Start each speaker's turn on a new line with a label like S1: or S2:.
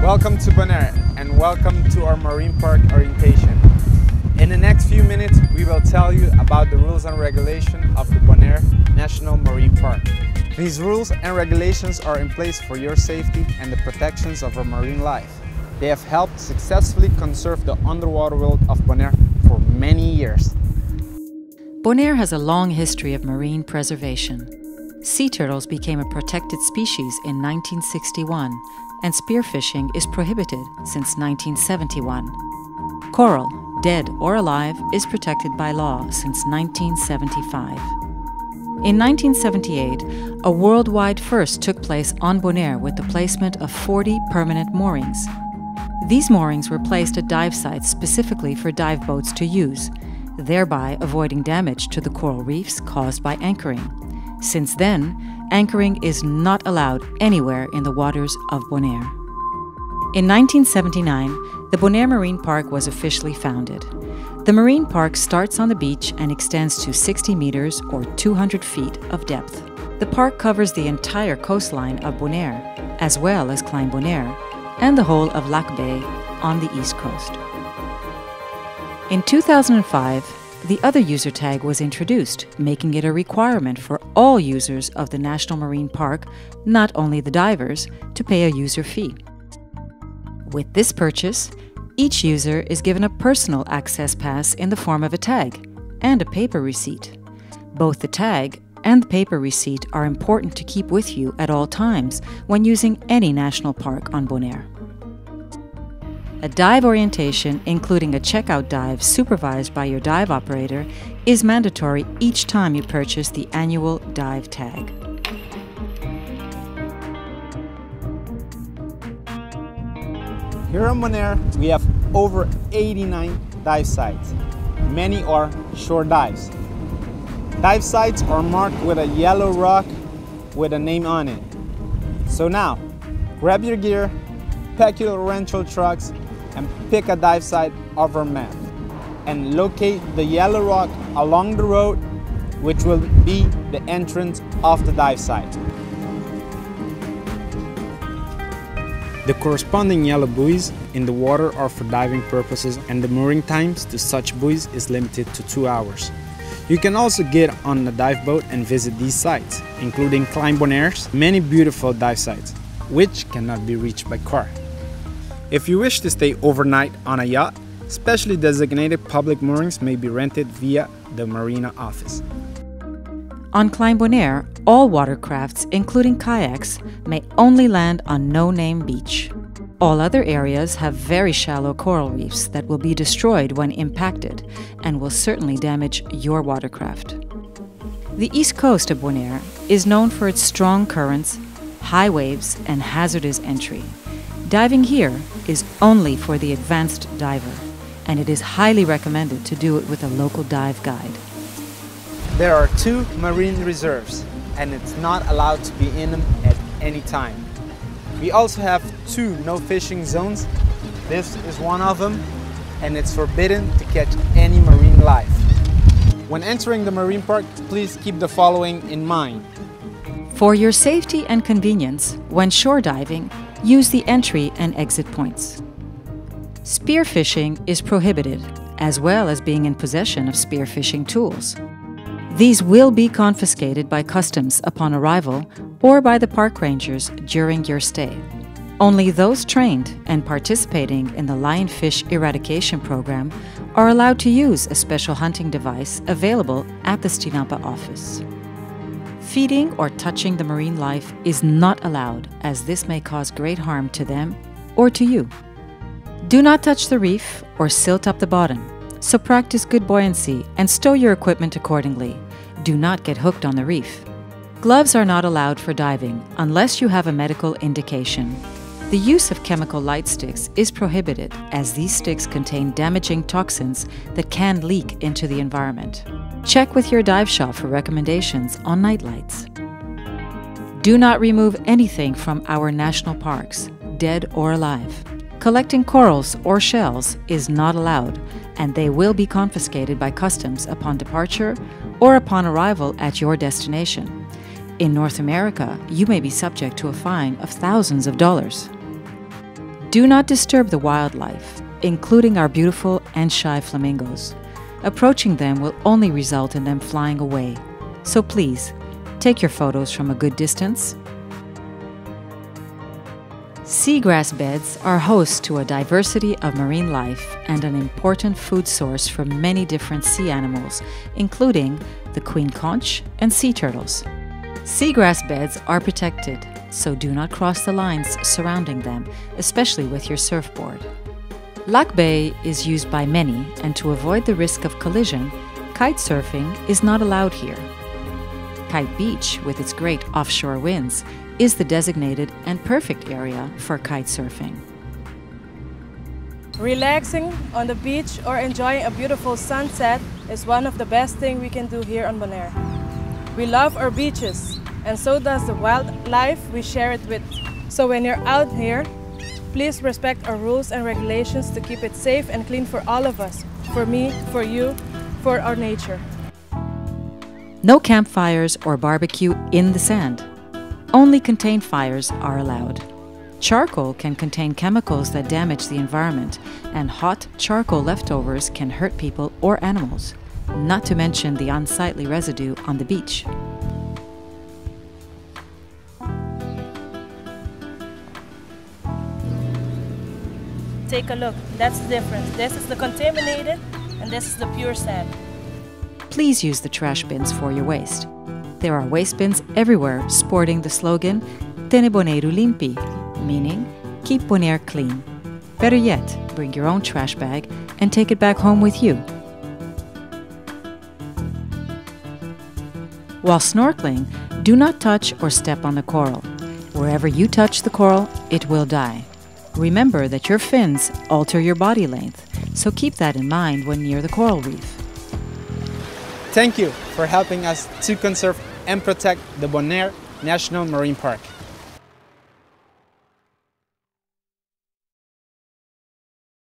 S1: Welcome to Bonaire and welcome to our Marine Park orientation. In the next few minutes we will tell you about the rules and regulations of the Bonaire National Marine Park. These rules and regulations are in place for your safety and the protections of our marine life. They have helped successfully conserve the underwater world of Bonaire for many years.
S2: Bonaire has a long history of marine preservation. Sea turtles became a protected species in 1961, and spearfishing is prohibited since 1971. Coral, dead or alive, is protected by law since 1975. In 1978, a worldwide first took place on Bonaire with the placement of 40 permanent moorings. These moorings were placed at dive sites specifically for dive boats to use, thereby avoiding damage to the coral reefs caused by anchoring. Since then, anchoring is not allowed anywhere in the waters of Bonaire. In 1979, the Bonaire Marine Park was officially founded. The marine park starts on the beach and extends to 60 meters or 200 feet of depth. The park covers the entire coastline of Bonaire, as well as Klein Bonaire, and the whole of Lac Bay on the east coast. In 2005, the other user tag was introduced, making it a requirement for all users of the National Marine Park, not only the divers, to pay a user fee. With this purchase, each user is given a personal access pass in the form of a tag and a paper receipt. Both the tag and the paper receipt are important to keep with you at all times when using any national park on Bonaire. A dive orientation, including a checkout dive supervised by your dive operator, is mandatory each time you purchase the annual dive tag.
S1: Here on Bonaire, we have over 89 dive sites. Many are shore dives. Dive sites are marked with a yellow rock with a name on it. So now, grab your gear, pack your rental trucks, and pick a dive site off our map and locate the yellow rock along the road, which will be the entrance of the dive site. The corresponding yellow buoys in the water are for diving purposes, and the mooring times to such buoys is limited to 2 hours. You can also get on a dive boat and visit these sites, including Klein Bonaire's many beautiful dive sites, which cannot be reached by car. If you wish to stay overnight on a yacht, specially designated public moorings may be rented via the marina office.
S2: On Klein Bonaire, all watercrafts, including kayaks, may only land on no-name beach. All other areas have very shallow coral reefs that will be destroyed when impacted and will certainly damage your watercraft. The east coast of Bonaire is known for its strong currents, high waves, and hazardous entry. Diving here is only for the advanced diver, and it is highly recommended to do it with a local dive guide.
S1: There are 2 marine reserves, and it's not allowed to be in them at any time. We also have 2 no fishing zones. This is one of them, and it's forbidden to catch any marine life. When entering the marine park, please keep the following in mind.
S2: For your safety and convenience, when shore diving, use the entry and exit points. Spearfishing is prohibited, as well as being in possession of spearfishing tools. These will be confiscated by customs upon arrival or by the park rangers during your stay. Only those trained and participating in the lionfish eradication program are allowed to use a special hunting device available at the STINAPA office. Feeding or touching the marine life is not allowed, as this may cause great harm to them or to you. Do not touch the reef or silt up the bottom, so practice good buoyancy and stow your equipment accordingly. Do not get hooked on the reef. Gloves are not allowed for diving unless you have a medical indication. The use of chemical light sticks is prohibited, as these sticks contain damaging toxins that can leak into the environment. Check with your dive shop for recommendations on night lights. Do not remove anything from our national parks, dead or alive. Collecting corals or shells is not allowed, and they will be confiscated by customs upon departure or upon arrival at your destination. In North America, you may be subject to a fine of thousands of dollars. Do not disturb the wildlife, including our beautiful and shy flamingos. Approaching them will only result in them flying away. So please, take your photos from a good distance. Seagrass beds are host to a diversity of marine life and an important food source for many different sea animals, including the queen conch and sea turtles. Seagrass beds are protected, so do not cross the lines surrounding them, especially with your surfboard. Lac Bay is used by many, and to avoid the risk of collision, kite surfing is not allowed here. Kite Beach, with its great offshore winds, is the designated and perfect area for kite surfing.
S3: Relaxing on the beach or enjoying a beautiful sunset is one of the best things we can do here on Bonaire. We love our beaches, and so does the wildlife we share it with. So when you're out here, please respect our rules and regulations to keep it safe and clean for all of us, for me, for you, for our nature.
S2: No campfires or barbecue in the sand. Only contained fires are allowed. Charcoal can contain chemicals that damage the environment, and hot charcoal leftovers can hurt people or animals, not to mention the unsightly residue on the beach.
S3: Take a look, that's the difference. This is the contaminated and this is the pure sand.
S2: Please use the trash bins for your waste. There are waste bins everywhere sporting the slogan "Tene Bonaire limpi," meaning keep Bonaire clean. Better yet, bring your own trash bag and take it back home with you. While snorkeling, do not touch or step on the coral. Wherever you touch the coral, it will die. Remember that your fins alter your body length, so keep that in mind when near the coral reef.
S1: Thank you for helping us to conserve and protect the Bonaire National Marine Park.